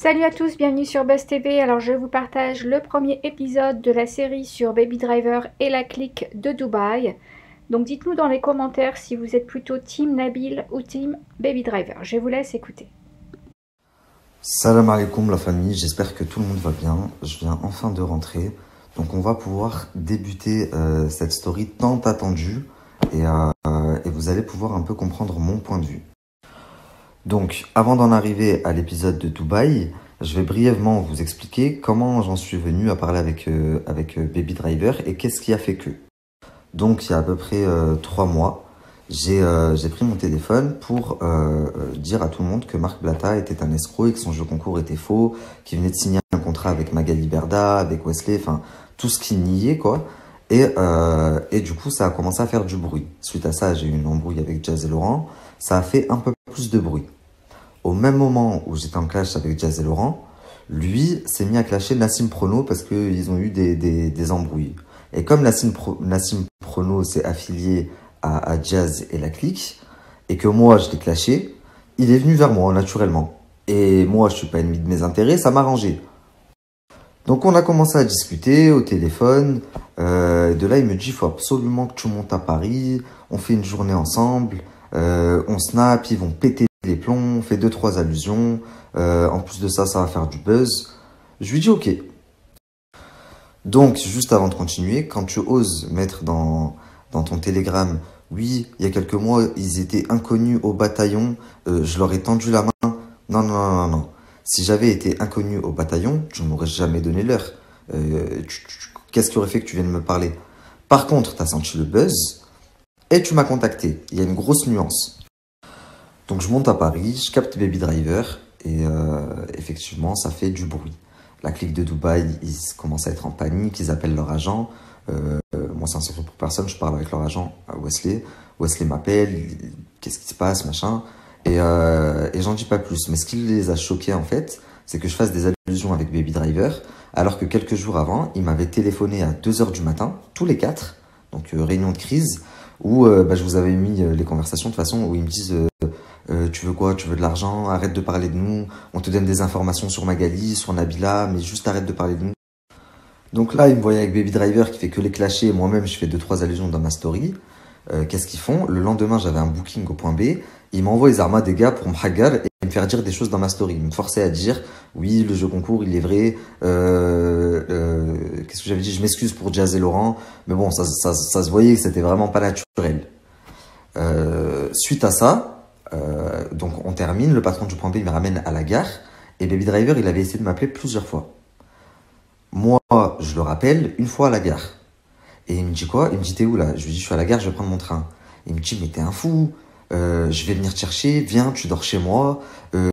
Salut à tous, bienvenue sur Buzz TV. Alors je vous partage le premier épisode de la série sur Baby Driver et la clique de Dubaï. Donc dites-nous dans les commentaires si vous êtes plutôt Team Nabil ou Team Baby Driver. Je vous laisse écouter. Salam alaikum la famille, j'espère que tout le monde va bien. Je viens enfin de rentrer. Donc on va pouvoir débuter cette story tant attendue et vous allez pouvoir un peu comprendre mon point de vue. Donc, avant d'en arriver à l'épisode de Dubaï, je vais brièvement vous expliquer comment j'en suis venu à parler avec Baby Driver et qu'est-ce qui a fait que. Donc, il y a à peu près 3 mois, j'ai pris mon téléphone pour dire à tout le monde que Marc Blatta était un escroc et que son jeu concours était faux, qu'il venait de signer un contrat avec Magali Berda, avec Wesley, enfin, tout ce qu'il niait, quoi. Et du coup, ça a commencé à faire du bruit. Suite à ça, j'ai eu une embrouille avec Jazz et Laurent. Ça a fait un peu plus de bruit. Au même moment où j'étais en clash avec Jazz et Laurent, lui s'est mis à clasher Nassim Prono parce qu'ils ont eu des embrouilles. Et comme Nassim Prono s'est affilié à Jazz et la clique, et que moi je l'ai clashé, il est venu vers moi naturellement. Et moi je suis pas ennemi de mes intérêts, ça m'a arrangé. Donc on a commencé à discuter au téléphone. De là il me dit il faut absolument que tu montes à Paris, on fait une journée ensemble, on snap, ils vont péter les plombs, on fait 2-3 allusions. En plus de ça, ça va faire du buzz. Je lui dis ok. Donc, juste avant de continuer, quand tu oses mettre dans ton télégramme, oui, il y a quelques mois, ils étaient inconnus au bataillon, je leur ai tendu la main. Non, non, non, non, non. Si j'avais été inconnu au bataillon, je ne m'aurais jamais donné l'heure. Qu'est-ce qui aurait fait que tu viennes me parler? Par contre, tu as senti le buzz et tu m'as contacté. Il y a une grosse nuance. Donc je monte à Paris, je capte Baby Driver et effectivement ça fait du bruit. La clique de Dubaï, ils commencent à être en panique, ils appellent leur agent. Moi c'est un secret pour personne, je parle avec leur agent Wesley. Wesley m'appelle, qu'est-ce qui se passe, machin. Et j'en dis pas plus. Mais ce qui les a choqués en fait, c'est que je fasse des allusions avec Baby Driver, alors que quelques jours avant, ils m'avaient téléphoné à 2 h du matin, tous les 4, donc réunion de crise, où je vous avais mis les conversations de façon où ils me disent... tu veux quoi? Tu veux de l'argent? Arrête de parler de nous. On te donne des informations sur Magali, sur Nabila, mais juste arrête de parler de nous. Donc là, ils me voyaient avec Baby Driver qui fait que les clasher. Moi-même, je fais 2-3 allusions dans ma story. Qu'est-ce qu'ils font? Le lendemain, j'avais un booking au point B. Ils m'envoient les armas des gars pour me hagar et me faire dire des choses dans ma story. Ils me forçaient à dire, oui, le jeu concours, il est vrai. Qu'est-ce que j'avais dit? Je m'excuse pour Jazz et Laurent. Mais bon, ça se voyait que c'était vraiment pas naturel. Suite à ça, donc on termine, le patron du point B il me ramène à la gare et Baby Driver il avait essayé de m'appeler plusieurs fois. Moi je le rappelle une fois à la gare et il me dit quoi? Il me dit t'es où là? Je lui dis je suis à la gare, je vais prendre mon train. Il me dit mais t'es un fou, je vais venir te chercher, viens tu dors chez moi,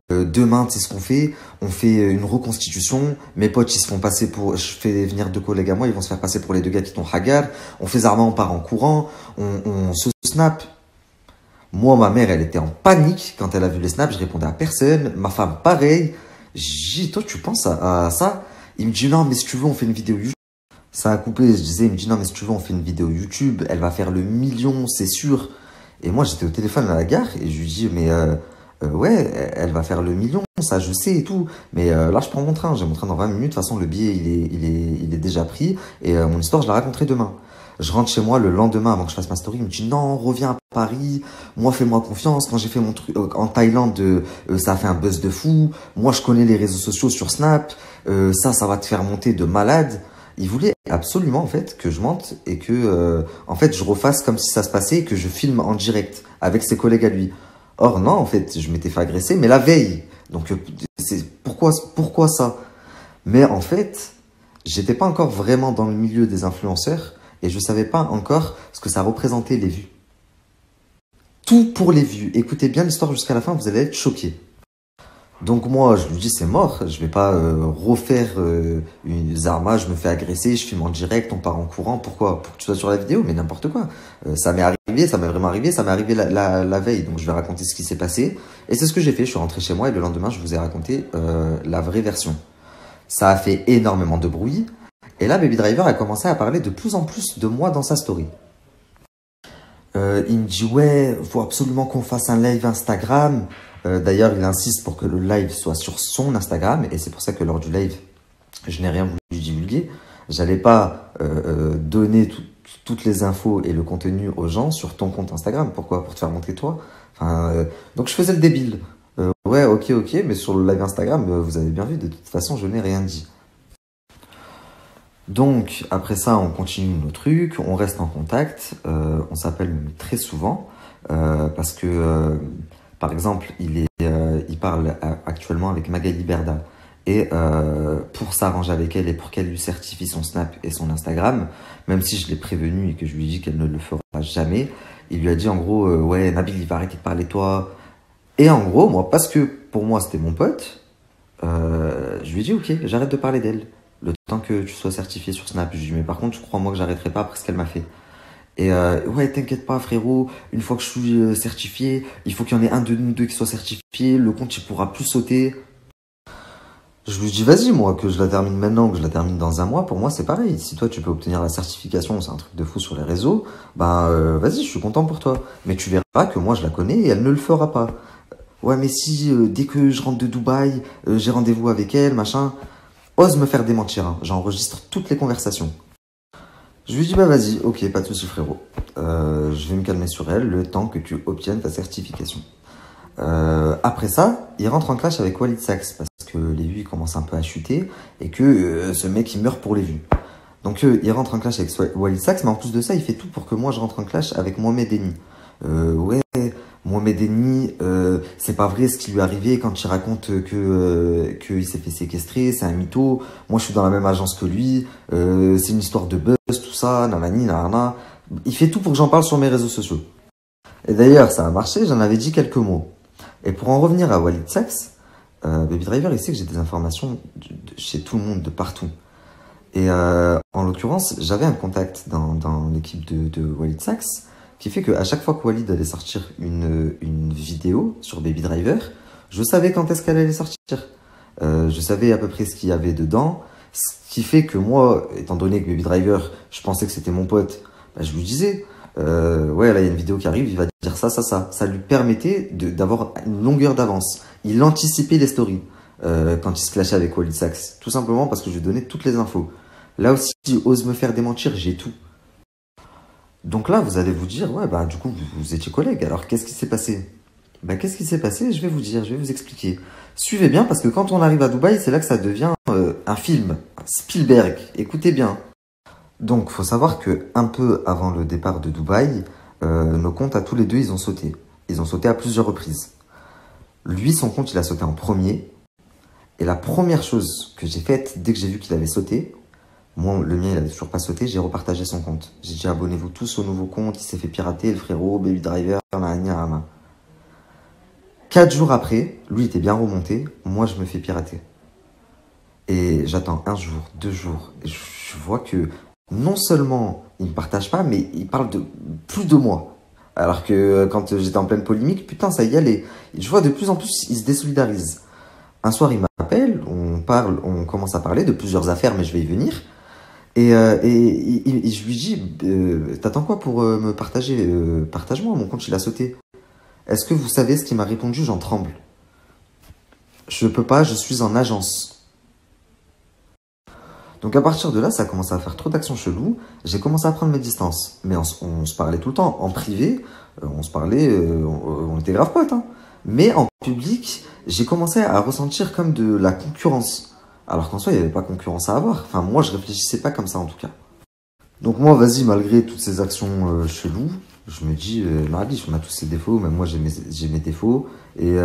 demain tu sais ce qu'on fait? On fait une reconstitution, mes potes ils se font passer pour, je fais venir 2 collègues à moi, ils vont se faire passer pour les 2 gars qui t'ont hagar, on fait Zarma, on part en courant, on se snap. Moi, ma mère, elle était en panique quand elle a vu les snaps. Je répondais à personne. Ma femme, pareil. J'ai dit, toi, tu penses à ça? Il me dit, non, mais si tu veux, on fait une vidéo YouTube. Ça a coupé. Je disais, il me dit, non, mais si tu veux, on fait une vidéo YouTube. Elle va faire le million, c'est sûr. Et moi, j'étais au téléphone à la gare et je lui dis, mais ouais, elle va faire le million, ça, je sais et tout. Mais là, je prends mon train. J'ai mon train dans 20 minutes. De toute façon, le billet, il est déjà pris. Et mon histoire, je la raconterai demain. Je rentre chez moi le lendemain avant que je fasse ma story. Il me dit non, reviens à Paris. Moi, fais-moi confiance. Quand j'ai fait mon truc en Thaïlande, ça a fait un buzz de fou. Moi, je connais les réseaux sociaux sur Snap. Ça va te faire monter de malade. Il voulait absolument en fait que je mente et que en fait je refasse comme si ça se passait et que je filme en direct avec ses collègues à lui. Or non, en fait, je m'étais fait agresser, mais la veille. Donc c'est pourquoi ça? Mais en fait, j'étais pas encore vraiment dans le milieu des influenceurs. Et je ne savais pas encore ce que ça représentait les vues. Tout pour les vues. Écoutez bien l'histoire jusqu'à la fin, vous allez être choqués. Donc moi, je lui dis c'est mort, je vais pas refaire une Zarma, je me fais agresser, je filme en direct, on part en courant. Pourquoi? Pour que tu sois sur la vidéo, mais n'importe quoi. Ça m'est arrivé, ça m'est vraiment arrivé, ça m'est arrivé la veille. Donc je vais raconter ce qui s'est passé. Et c'est ce que j'ai fait, je suis rentré chez moi et le lendemain, je vous ai raconté la vraie version. Ça a fait énormément de bruit. Et là, Baby Driver a commencé à parler de plus en plus de moi dans sa story. Il me dit, ouais, faut absolument qu'on fasse un live Instagram. D'ailleurs, il insiste pour que le live soit sur son Instagram. Et c'est pour ça que lors du live, je n'ai rien voulu divulguer. J'allais pas donner toutes les infos et le contenu aux gens sur ton compte Instagram. Pourquoi? Pour te faire montrer toi. Enfin, donc je faisais le débile. Ouais, ok, mais sur le live Instagram, vous avez bien vu, de toute façon, je n'ai rien dit. Donc, après ça, on continue nos trucs, on reste en contact, on s'appelle très souvent, parce que, par exemple, il parle actuellement avec Magali Berda. Et pour s'arranger avec elle et pour qu'elle lui certifie son Snap et son Instagram, même si je l'ai prévenu et que je lui ai dit qu'elle ne le fera jamais, il lui a dit en gros, ouais, Nabil, il va arrêter de parler de toi. Et en gros, moi, parce que pour moi, c'était mon pote, je lui ai dit, ok, j'arrête de parler d'elle. Le temps que tu sois certifié sur Snap. Je lui ai dit, mais par contre, je crois moi que j'arrêterai pas après ce qu'elle m'a fait. Et ouais, t'inquiète pas, frérot, une fois que je suis certifié, il faut qu'il y en ait un de nous deux qui soit certifié, le compte, il pourra plus sauter. Je lui dis, vas-y, moi, que je la termine maintenant, que je la termine dans un mois, pour moi, c'est pareil. Si toi, tu peux obtenir la certification, c'est un truc de fou sur les réseaux, ben, vas-y, je suis content pour toi. Mais tu verras que moi, je la connais et elle ne le fera pas. Ouais, mais si, dès que je rentre de Dubaï, j'ai rendez-vous avec elle, machin, ose me faire démentir, hein. J'enregistre toutes les conversations. Je lui dis, bah vas-y, ok, pas de souci, frérot. Je vais me calmer sur elle le temps que tu obtiennes ta certification. Après ça, il rentre en clash avec Walid Saks parce que les vues commencent un peu à chuter et que ce mec il meurt pour les vues. Donc il rentre en clash avec Walid Saks, mais en plus de ça, il fait tout pour que moi je rentre en clash avec Mohamed Eni. Ouais, Mohamed Eni, c'est pas vrai ce qui lui est arrivé quand il raconte que qu'il s'est fait séquestrer, c'est un mytho. Moi je suis dans la même agence que lui, c'est une histoire de buzz, tout ça, nanani, nanana. Il fait tout pour que j'en parle sur mes réseaux sociaux. Et d'ailleurs, ça a marché, j'en avais dit quelques mots. Et pour en revenir à Walid Saks, Baby Driver, il sait que j'ai des informations chez tout le monde, de partout. Et en l'occurrence, j'avais un contact dans l'équipe de Walid Saks qui fait qu'à chaque fois que Walid allait sortir une vidéo sur Baby Driver, je savais quand est-ce qu'elle allait sortir. Je savais à peu près ce qu'il y avait dedans, ce qui fait que moi, étant donné que Baby Driver, je pensais que c'était mon pote, bah, je lui disais... ouais, là il y a une vidéo qui arrive, il va dire ça. Ça lui permettait d'avoir une longueur d'avance. Il anticipait les stories quand il se clashait avec Walid Saks. Tout simplement parce que je lui donnais toutes les infos. Là aussi, il ose me faire démentir, j'ai tout. Donc là, vous allez vous dire, ouais, bah du coup, vous étiez collègues. Alors qu'est-ce qui s'est passé? Bah qu'est-ce qui s'est passé? Je vais vous dire, je vais vous expliquer. Suivez bien parce que quand on arrive à Dubaï, c'est là que ça devient un film. Spielberg, écoutez bien. Donc, faut savoir que un peu avant le départ de Dubaï, nos comptes à tous les deux, ils ont sauté. Ils ont sauté à plusieurs reprises. Lui, son compte, il a sauté en premier. Et la première chose que j'ai faite, dès que j'ai vu qu'il avait sauté, moi, le mien, il avait toujours pas sauté, j'ai repartagé son compte. J'ai dit, abonnez-vous tous au nouveau compte, il s'est fait pirater, le frérot, Baby Driver, nanana. 4 jours après, lui, il était bien remonté, moi, je me fais pirater. Et j'attends 1 jour, 2 jours, et je vois que non seulement il ne partage pas, mais il parle de plus de moi. Alors que quand j'étais en pleine polémique, putain, ça y allait. Je vois de plus en plus, il se désolidarise. Un soir, il m'appelle, on commence à parler de plusieurs affaires, mais je vais y venir. Et je lui dis, t'attends quoi pour me partager? Partage-moi, mon compte, il a sauté. Est-ce que vous savez ce qu'il m'a répondu? J'en tremble. Je peux pas, je suis en agence. Donc à partir de là, ça a commencé à faire trop d'actions cheloues. J'ai commencé à prendre mes distances. Mais on se parlait tout le temps. En privé, on se parlait, on était grave potes, hein. Mais en public, j'ai commencé à ressentir comme de la concurrence. Alors qu'en soi, il n'y avait pas concurrence à avoir. Enfin, moi, je réfléchissais pas comme ça, en tout cas. Donc moi, vas-y, malgré toutes ces actions cheloues, je me dis, Marbiche, on a tous ses défauts. Même moi, j'ai mes défauts. Et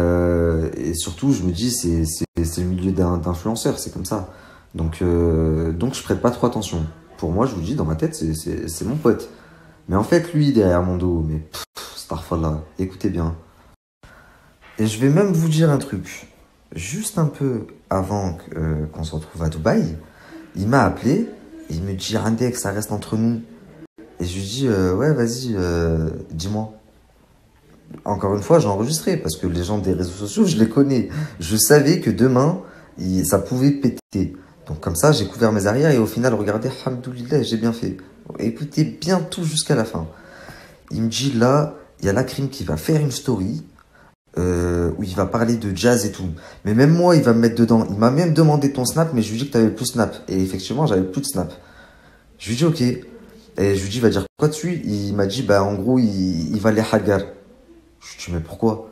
surtout, je me dis, c'est le milieu d'influenceurs, c'est comme ça. Donc je prête pas trop attention. Pour moi, je vous dis, dans ma tête, c'est mon pote. Mais en fait, lui, derrière mon dos, mais Starfallah, écoutez bien. Et je vais même vous dire un truc. Juste un peu avant qu'on se retrouve à Dubaï, il m'a appelé, et il me dit, Index, ça reste entre nous. Et je lui dis, ouais, vas-y, dis-moi. Encore une fois, j'ai enregistré, parce que les gens des réseaux sociaux, je les connais. Je savais que demain, ça pouvait péter. Donc comme ça, j'ai couvert mes arrières et au final, regardez, alhamdoulilah, j'ai bien fait. Écoutez bien tout jusqu'à la fin. Il me dit là, il y a Lakrim qui va faire une story où il va parler de jazz et tout. Mais même moi, il va me mettre dedans. Il m'a même demandé ton snap, mais je lui dis que t'avais plus snap. Et effectivement, j'avais plus de snap. Je lui dis ok. Et je lui dis, il va dire quoi dessus? Il m'a dit, bah en gros, il va les hagar. Je lui dis, mais pourquoi?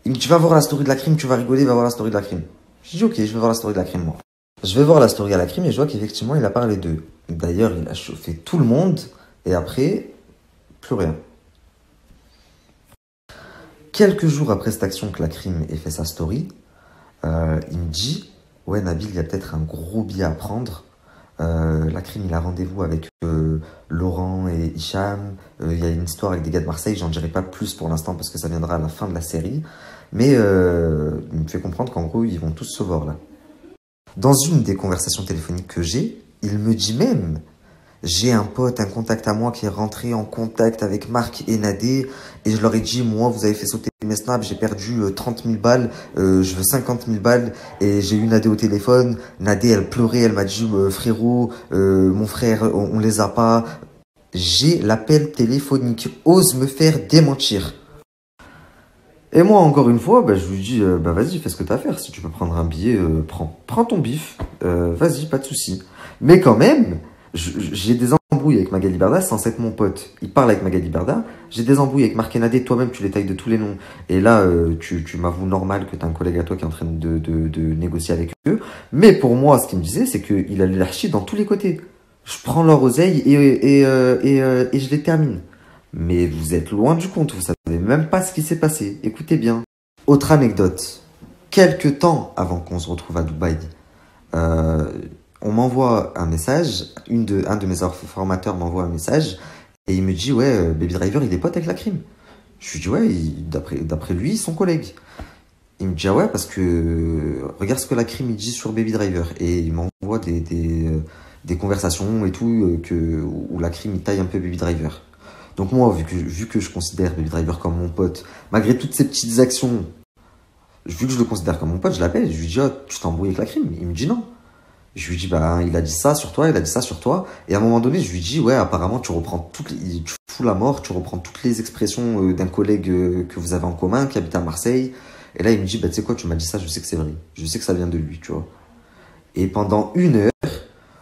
Il me dit, tu vas voir la story de Lakrim, tu vas rigoler, va voir la story de Lakrim. Je lui dis, ok, je vais voir la story de Lakrim, moi. Je vais voir la story à Lakrim et je vois qu'effectivement, il a parlé d'eux. D'ailleurs, il a chauffé tout le monde. Et après, plus rien. Quelques jours après cette action que Lakrim ait fait sa story, il me dit, ouais Nabil, il y a peut-être un gros billet à prendre. Lakrim, il a rendez-vous avec Laurent et Hicham. Il y a une histoire avec des gars de Marseille, j'en dirai pas plus pour l'instant parce que ça viendra à la fin de la série. Mais il me fait comprendre qu'en gros, ils vont tous se voir là. Dans une des conversations téléphoniques que j'ai, il me dit même, j'ai un pote, un contact à moi qui est rentré en contact avec Marc et Nadé et je leur ai dit, moi, vous avez fait sauter mes snaps, j'ai perdu 30 000 balles, je veux 50 000 balles et j'ai eu Nadé au téléphone. Nadé, elle pleurait, elle m'a dit, frérot, mon frère, on les a pas. J'ai l'appel téléphonique, ose me faire démentir. Et moi, encore une fois, je lui dis, vas-y, fais ce que t'as à faire. Si tu peux prendre un billet, prends ton bif. Vas-y, pas de souci. Mais quand même, j'ai des embrouilles avec Magali Berda, c'est censé être mon pote. Il parle avec Magali Berda. J'ai des embrouilles avec Marc et Nadé. Toi-même, tu les tailles de tous les noms. Et là, tu m'avoues normal que t'as un collègue à toi qui est en train de négocier avec eux. Mais pour moi, ce qu'il me disait, c'est qu'il allait l'archi dans tous les côtés. Je prends leur oseille et je les termine. Mais vous êtes loin du compte, vous savez même pas ce qui s'est passé. Écoutez bien. Autre anecdote. Quelques temps avant qu'on se retrouve à Dubaï, on m'envoie un message, un de mes formateurs m'envoie un message, et il me dit, ouais, Baby Driver, il est pote avec Lakrim. Je lui dis, ouais, d'après lui, son collègue. Il me dit, ah ouais, parce que regarde ce que Lakrim il dit sur Baby Driver. Et il m'envoie des conversations et tout, où Lakrim il taille un peu Baby Driver. Donc moi, vu que je considère Baby Driver comme mon pote, malgré toutes ces petites actions, vu que je le considère comme mon pote, je l'appelle, je lui dis, oh, tu t'es embrouillé avec Lakrim? Il me dit non. Je lui dis, il a dit ça sur toi, il a dit ça sur toi. Et à un moment donné, je lui dis, ouais, apparemment, tu fous la mort, tu reprends toutes les expressions d'un collègue que vous avez en commun, qui habite à Marseille. Et là, il me dit, tu sais quoi, tu m'as dit ça, je sais que c'est vrai. Je sais que ça vient de lui, tu vois. Et pendant 1 heure,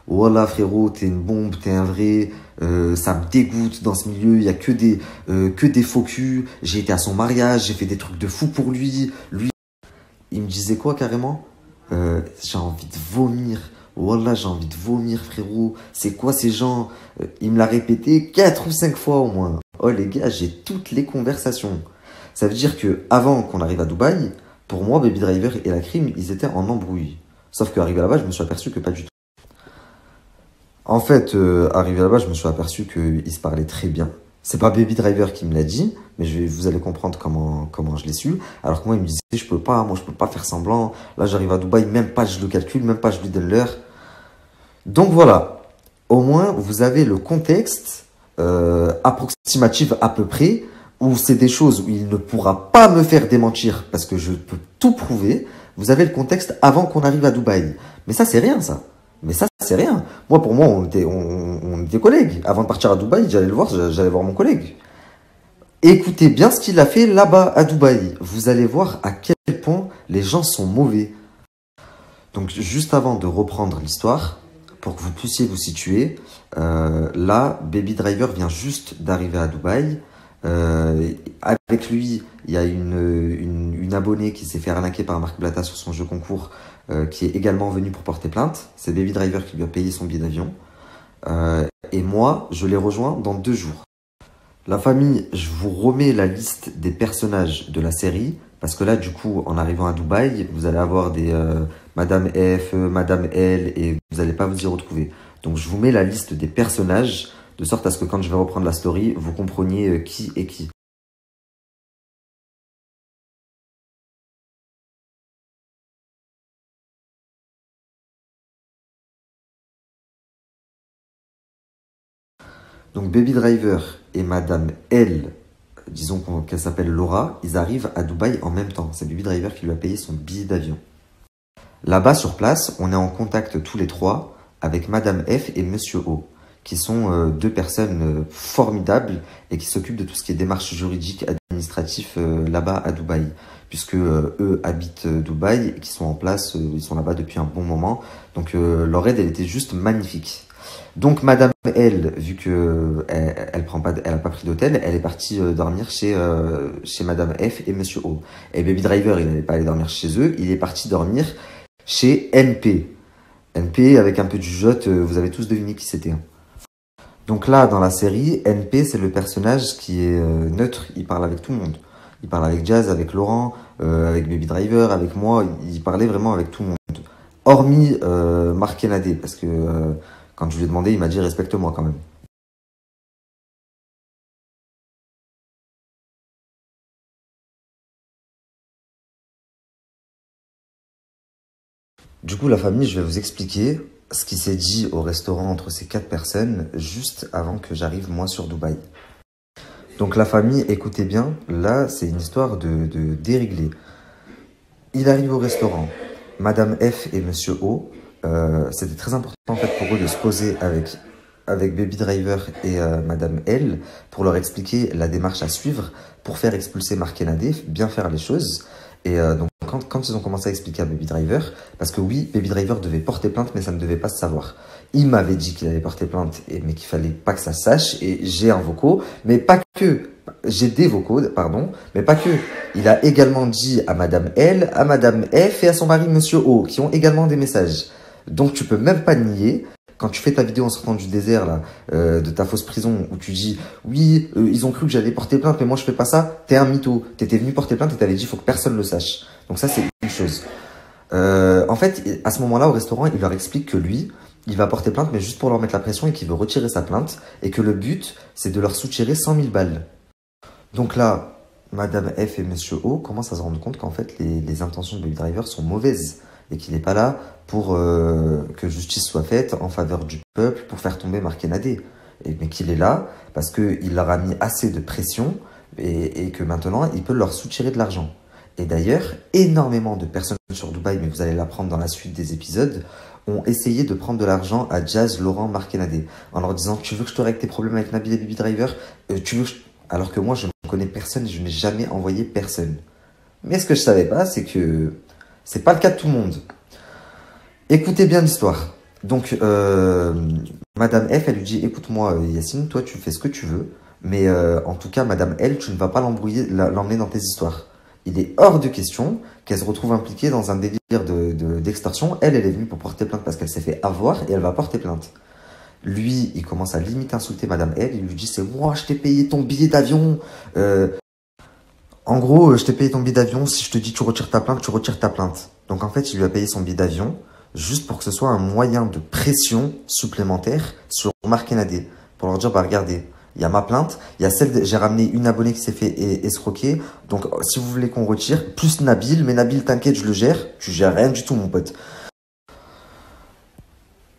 voilà frérot, t'es une bombe, t'es un vrai, ça me dégoûte dans ce milieu, il y a que des faux culs, j'ai été à son mariage, j'ai fait des trucs de fou pour lui, il me disait quoi carrément? J'ai envie de vomir, voilà j'ai envie de vomir frérot, c'est quoi ces gens? Il me l'a répété 4 ou 5 fois au moins. Oh les gars, j'ai toutes les conversations. Ça veut dire que avant qu'on arrive à Dubaï, pour moi Baby Driver et Lakrim, ils étaient en embrouille. Sauf qu'arrivé là-bas, je me suis aperçu que pas du tout. En fait, arrivé là-bas, je me suis aperçu qu'ils se parlaient très bien. C'est pas Baby Driver qui me l'a dit, mais vous allez comprendre comment je l'ai su. Alors que moi, il me disait, je peux pas faire semblant. Là, j'arrive à Dubaï, même pas je le calcule, même pas je lui donne l'heure. Donc voilà, au moins, vous avez le contexte approximatif à peu près, où c'est des choses où il ne pourra pas me faire démentir parce que je peux tout prouver. Vous avez le contexte avant qu'on arrive à Dubaï. Mais ça, c'est rien, ça. Mais ça, c'est rien. Moi, pour moi, on était collègues. Avant de partir à Dubaï, j'allais voir mon collègue. Écoutez bien ce qu'il a fait là-bas à Dubaï. Vous allez voir à quel point les gens sont mauvais. Donc, juste avant de reprendre l'histoire, pour que vous puissiez vous situer, là, Baby Driver vient juste d'arriver à Dubaï. Avec lui, il y a une abonnée qui s'est fait arnaquer par Marc Blata sur son jeu concours, qui est également venue pour porter plainte. C'est Baby Driver qui lui a payé son billet d'avion. Et moi, je l'ai rejoint dans 2 jours. La famille, je vous remets la liste des personnages de la série, parce que là, du coup, en arrivant à Dubaï, vous allez avoir des Madame F, Madame L, et vous n'allez pas vous y retrouver. Donc, je vous mets la liste des personnages, de sorte à ce que quand je vais reprendre la story, vous compreniez qui est qui. Donc Baby Driver et Madame L, disons qu'elle s'appelle Laura, ils arrivent à Dubaï en même temps. C'est Baby Driver qui lui a payé son billet d'avion. Là-bas sur place, on est en contact tous les 3 avec Madame F et Monsieur O, qui sont deux personnes formidables et qui s'occupent de tout ce qui est démarches juridiques, administratifs là-bas à Dubaï. Puisque eux habitent Dubaï et qui sont en place, ils sont là-bas depuis un bon moment. Donc leur aide, elle était juste magnifique. Donc Madame L, vu que elle a pas pris d'hôtel, elle est partie dormir chez Madame F et Monsieur O. Et Baby Driver, il n'allait pas aller dormir chez eux, il est parti dormir chez NP. NP, avec un peu de jugeote, vous avez tous deviné qui c'était. Donc là, dans la série, NP, c'est le personnage qui est neutre, il parle avec tout le monde. Il parle avec Jazz, avec Laurent, avec Baby Driver, avec moi, il parlait vraiment avec tout le monde. Hormis Marc Kennedy, parce que quand je lui ai demandé, il m'a dit respecte-moi quand même. Du coup, la famille, je vais vous expliquer ce qui s'est dit au restaurant entre ces 4 personnes juste avant que j'arrive moi sur Dubaï. Donc la famille, écoutez bien, là c'est une histoire de déréglé. Il arrive au restaurant, Madame F et Monsieur O, c'était très important en fait pour eux de se poser avec Baby Driver et Madame L pour leur expliquer la démarche à suivre pour faire expulser Marc Kennedy, bien faire les choses. Et donc quand ils ont commencé à expliquer à Baby Driver, parce que oui, Baby Driver devait porter plainte, mais ça ne devait pas se savoir. Il m'avait dit qu'il allait porter plainte, mais qu'il fallait pas que ça se sache, et j'ai un vocaux, mais pas que. J'ai des vocaux, pardon, mais pas que. Il a également dit à Madame L, à Madame F et à son mari Monsieur O, qui ont également des messages. Donc tu peux même pas nier. Quand tu fais ta vidéo en sortant du désert, là, de ta fausse prison, où tu dis « Oui, ils ont cru que j'allais porter plainte, mais moi je fais pas ça », t'es un mytho. T'étais venu porter plainte et t'avais dit « Il faut que personne le sache ». Donc ça, c'est une chose. En fait, à ce moment-là, au restaurant, il leur explique que lui, il va porter plainte, mais juste pour leur mettre la pression et qu'il veut retirer sa plainte. Et que le but, c'est de leur soutirer 100 000 balles. Donc là, Madame F et Monsieur O commencent à se rendre compte qu'en fait, les intentions de Baby Driver sont mauvaises. Et qu'il n'est pas là pour que justice soit faite en faveur du peuple pour faire tomber Marc Kennedy. Mais qu'il est là parce qu'il leur a mis assez de pression et que maintenant, il peut leur soutirer de l'argent. Et d'ailleurs, énormément de personnes sur Dubaï, mais vous allez l'apprendre dans la suite des épisodes, ont essayé de prendre de l'argent à Jazz, Laurent, Marc Kennedy, en leur disant « Tu veux que je te règle tes problèmes avec Nabil et Baby Driver tu veux que je... » Alors que moi, je ne connais personne et je n'ai jamais envoyé personne. Mais ce que je ne savais pas, c'est que c'est pas le cas de tout le monde. Écoutez bien l'histoire. Donc, Madame F, elle lui dit « Écoute-moi, Yacine, toi, tu fais ce que tu veux, mais en tout cas, Madame L, tu ne vas pas l'emmener dans tes histoires. » Il est hors de question qu'elle se retrouve impliquée dans un délire d'extorsion. Elle est venue pour porter plainte parce qu'elle s'est fait avoir et elle va porter plainte. Lui, il commence à limite insulter Madame L. Il lui dit « C'est moi, je t'ai payé ton billet d'avion. En gros, je t'ai payé ton billet d'avion. Si je te dis tu retires ta plainte, tu retires ta plainte. » Donc en fait, il lui a payé son billet d'avion juste pour que ce soit un moyen de pression supplémentaire sur Marc Kennedy. Pour leur dire, bah regardez, il y a ma plainte, il y a j'ai ramené une abonnée qui s'est fait escroquer. Donc si vous voulez qu'on retire, plus Nabil, mais Nabil t'inquiète, je le gère. Tu gères rien du tout mon pote.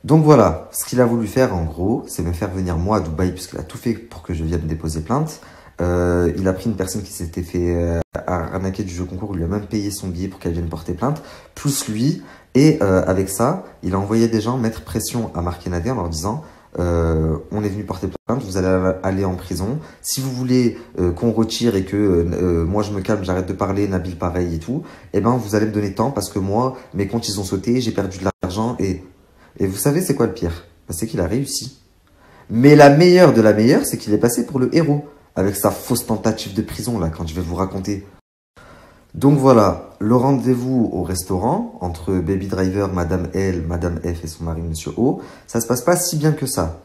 Donc voilà, ce qu'il a voulu faire en gros, c'est me faire venir moi à Dubaï, puisqu'il a tout fait pour que je vienne déposer plainte. Il a pris une personne qui s'était fait arnaquer du jeu concours, il lui a même payé son billet pour qu'elle vienne porter plainte, plus lui. Et avec ça, il a envoyé des gens mettre pression à Marc Kennedy en leur disant on est venu porter plainte, vous allez aller en prison. Si vous voulez qu'on retire et que moi je me calme, j'arrête de parler, Nabil pareil et tout, eh ben vous allez me donner tant parce que moi, mes comptes ils ont sauté, j'ai perdu de l'argent et vous savez c'est quoi le pire? C'est qu'il a réussi. Mais la meilleure de la meilleure, c'est qu'il est passé pour le héros avec sa fausse tentative de prison là quand je vais vous raconter. Donc voilà, le rendez-vous au restaurant entre Baby Driver, Madame L, Madame F et son mari Monsieur O, ça se passe pas si bien que ça.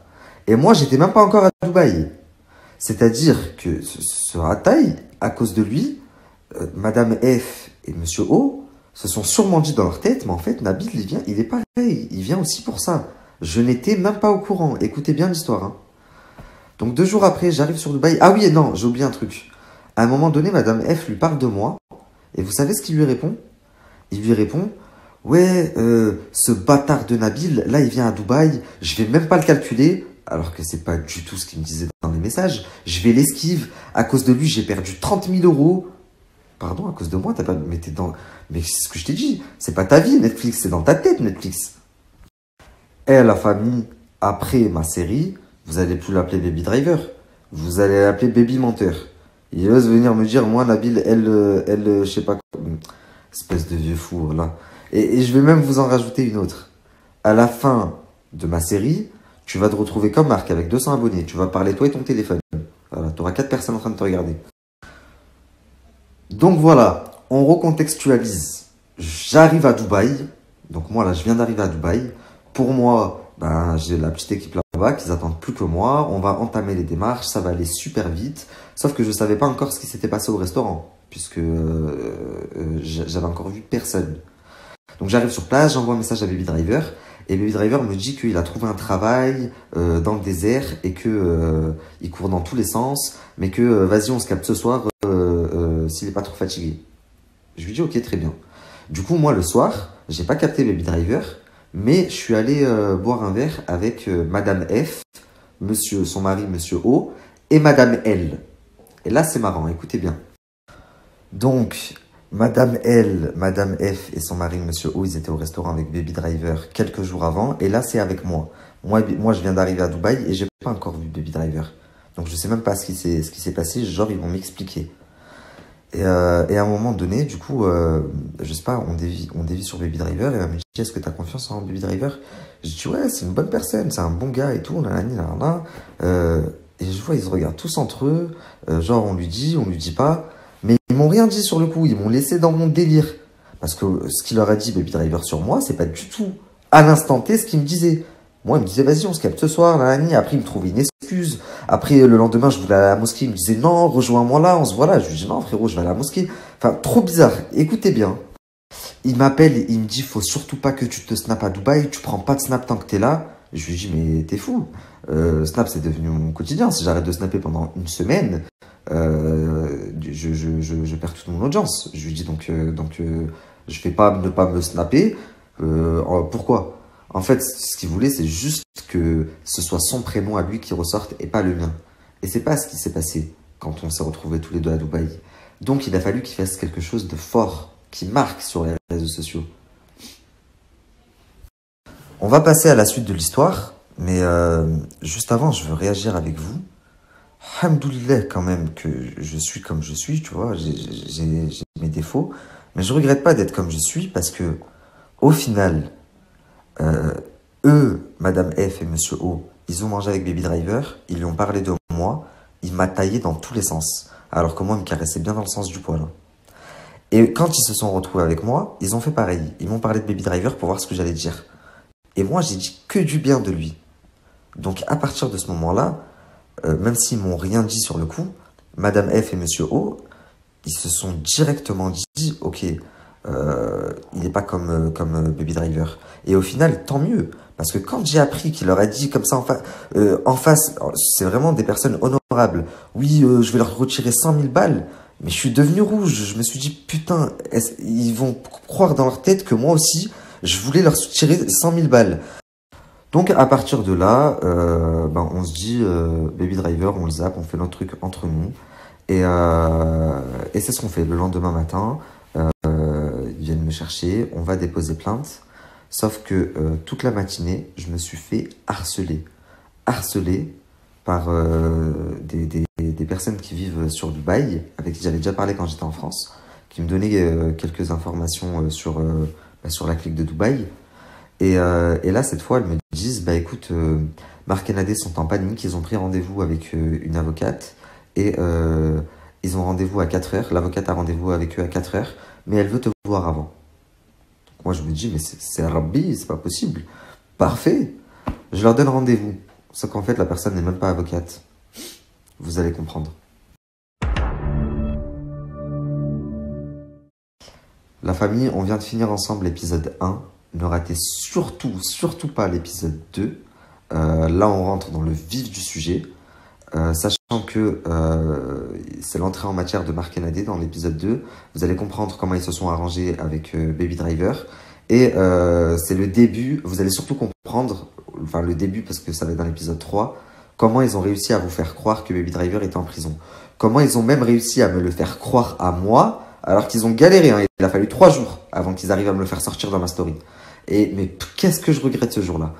Et moi, j'étais même pas encore à Dubaï. C'est-à-dire que ce rataille, à cause de lui, Madame F et Monsieur O se sont sûrement dit dans leur tête, mais en fait, Nabil, il est pareil, il vient aussi pour ça. Je n'étais même pas au courant. Écoutez bien l'histoire. Hein. Donc 2 jours après, j'arrive sur Dubaï. Ah oui, et non, j'ai oublié un truc. À un moment donné, Madame F lui parle de moi. Et vous savez ce qu'il lui répond? Il lui répond « Ouais, ce bâtard de Nabil, là, il vient à Dubaï, je vais même pas le calculer. » Alors que c'est pas du tout ce qu'il me disait dans les messages. Je vais l'esquive. À cause de lui, j'ai perdu 30 000 euros. Pardon, à cause de moi, t'as pas... Mais t'es dans... Mais c'est ce que je t'ai dit. C'est pas ta vie, Netflix. C'est dans ta tête, Netflix. Et la famille, après ma série, vous allez plus l'appeler Baby Driver. Vous allez l'appeler Baby Menteur. Il ose venir me dire, moi, Nabil, je sais pas quoi. Espèce de vieux fou, voilà. Et je vais même vous en rajouter une autre. À la fin de ma série, tu vas te retrouver comme Marc avec 200 abonnés. Tu vas parler toi et ton téléphone. Voilà, tu auras 4 personnes en train de te regarder. Donc voilà, on recontextualise. J'arrive à Dubaï. Donc moi, là, je viens d'arriver à Dubaï. Pour moi, ben, j'ai la petite équipe là-bas qui n'attendent plus que moi. On va entamer les démarches. Ça va aller super vite. Sauf que je ne savais pas encore ce qui s'était passé au restaurant. Puisque j'avais encore vu personne. Donc j'arrive sur place, j'envoie un message à Baby Driver. Et Baby Driver me dit qu'il a trouvé un travail dans le désert et que il court dans tous les sens, mais que vas-y, on se capte ce soir s'il n'est pas trop fatigué. Je lui dis ok, très bien. Du coup, moi le soir, j'ai pas capté Baby Driver, mais je suis allé boire un verre avec Madame F, son mari, Monsieur O, et Madame L. Et là, c'est marrant, écoutez bien. Donc, Madame L, Madame F et son mari, Monsieur O, ils étaient au restaurant avec Baby Driver quelques jours avant. Et là, c'est avec moi. Moi, je viens d'arriver à Dubaï et j'ai pas encore vu Baby Driver. Donc, je sais même pas ce qui s'est passé. Genre, ils vont m'expliquer. Et à un moment donné, du coup, je sais pas, on dévie sur Baby Driver. Et elle me dit, est-ce que tu as confiance en Baby Driver? Je dis, ouais, c'est une bonne personne, c'est un bon gars et tout. Et je vois, ils se regardent tous entre eux. Genre, on lui dit pas. Mais ils m'ont rien dit sur le coup, ils m'ont laissé dans mon délire. Parce que ce qu'il leur a dit Baby Driver sur moi, c'est pas du tout à l'instant T ce qu'il me disait. Moi, il me disait, vas-y, on se capte ce soir, nanani. Après, il me trouvait une excuse. Après, le lendemain, je voulais aller à la mosquée. Il me disait, non, rejoins-moi là, on se voit là. Je lui dis, non, frérot, je vais à la mosquée. Enfin, trop bizarre. Écoutez bien. Il m'appelle, il me dit, faut surtout pas que tu te snaps à Dubaï. Tu prends pas de snap tant que t'es là. Je lui dis, mais t'es fou. Snap, c'est devenu mon quotidien. Si j'arrête de snapper pendant une semaine, je perds toute mon audience. Je lui dis je fais pas ne pas me snapper. Pourquoi? En fait, ce qu'il voulait, c'est juste que ce soit son prénom à lui qui ressorte et pas le mien. Et c'est pas ce qui s'est passé quand on s'est retrouvés tous les deux à Dubaï. Donc il a fallu qu'il fasse quelque chose de fort, qui marque sur les réseaux sociaux. On va passer à la suite de l'histoire, mais juste avant, je veux réagir avec vous. Alhamdoulilah quand même que je suis comme je suis, tu vois, j'ai mes défauts, mais je regrette pas d'être comme je suis parce que, au final, eux, Madame F et Monsieur O, ils ont mangé avec Baby Driver, ils lui ont parlé de moi, il m'a taillé dans tous les sens, alors que moi, il me caressait bien dans le sens du poil. Et quand ils se sont retrouvés avec moi, ils ont fait pareil, ils m'ont parlé de Baby Driver pour voir ce que j'allais dire. Et moi, j'ai dit que du bien de lui. Donc, à partir de ce moment-là, même s'ils m'ont rien dit sur le coup, Madame F et Monsieur O, ils se sont directement dit, ok, il n'est pas comme Baby Driver. Et au final, tant mieux. Parce que quand j'ai appris qu'il leur a dit comme ça en face, c'est vraiment des personnes honorables. Oui, je vais leur retirer 100 000 balles. Mais je suis devenu rouge. Je me suis dit, putain, ils vont croire dans leur tête que moi aussi, je voulais leur tirer 100 000 balles. Donc à partir de là, on se dit Baby Driver, on le zappe, on fait notre truc entre nous. Et c'est ce qu'on fait. Le lendemain matin, ils viennent me chercher, on va déposer plainte. Sauf que toute la matinée, je me suis fait harceler. Harceler par des personnes qui vivent sur Dubaï, avec qui j'avais déjà parlé quand j'étais en France, qui me donnaient quelques informations sur la clique de Dubaï. Et là, cette fois, elles me disent, bah écoute, Marc et Nadé sont en panique, ils ont pris rendez-vous avec une avocate et ils ont rendez-vous à 4 heures. L'avocate a rendez-vous avec eux à 4 heures, mais elle veut te voir avant. Donc moi, je me dis, mais c'est Rabbi, c'est pas possible. Parfait. Je leur donne rendez-vous. Sauf qu'en fait, la personne n'est même pas avocate. Vous allez comprendre. La famille, on vient de finir ensemble l'épisode 1. Ne ratez surtout pas l'épisode 2. Là, on rentre dans le vif du sujet. Sachant que c'est l'entrée en matière de Marc et Nadé dans l'épisode 2. Vous allez comprendre comment ils se sont arrangés avec Baby Driver. Et c'est le début. Vous allez surtout comprendre, enfin le début parce que ça va être dans l'épisode 3, comment ils ont réussi à vous faire croire que Baby Driver était en prison. Comment ils ont même réussi à me le faire croire à moi, alors qu'ils ont galéré. Hein. Il a fallu 3 jours avant qu'ils arrivent à me le faire sortir dans ma story. Mais qu'est-ce que je regrette ce jour-là.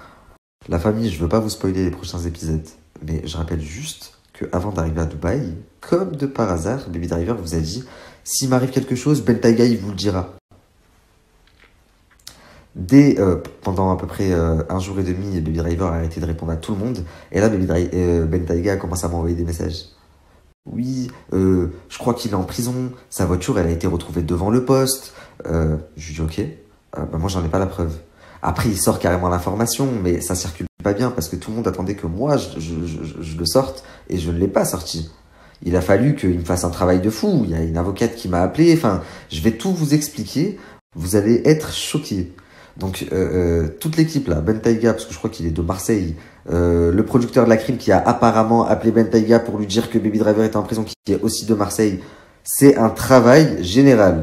La famille, je veux pas vous spoiler les prochains épisodes. Mais je rappelle juste qu'avant d'arriver à Dubaï, comme de par hasard, Baby Driver vous a dit « S'il m'arrive quelque chose, Ben Taiga, il vous le dira ». Pendant à peu près 1 jour et demi, Baby Driver a arrêté de répondre à tout le monde. Et là, Ben Taiga a commencé à m'envoyer des messages. Oui, je crois qu'il est en prison. Sa voiture, elle a été retrouvée devant le poste. Je lui dis ok. Bah, moi, j'en ai pas la preuve. Après, il sort carrément l'information, mais ça circule pas bien parce que tout le monde attendait que moi, je le sorte et je ne l'ai pas sorti. Il a fallu qu'il me fasse un travail de fou. Il y a une avocate qui m'a appelé. Enfin, je vais tout vous expliquer. Vous allez être choqués. Donc, toute l'équipe là, Ben Taiga, parce que je crois qu'il est de Marseille, le producteur de la crime qui a apparemment appelé Ben Taiga pour lui dire que Baby Driver était en prison, qui est aussi de Marseille, c'est un travail général.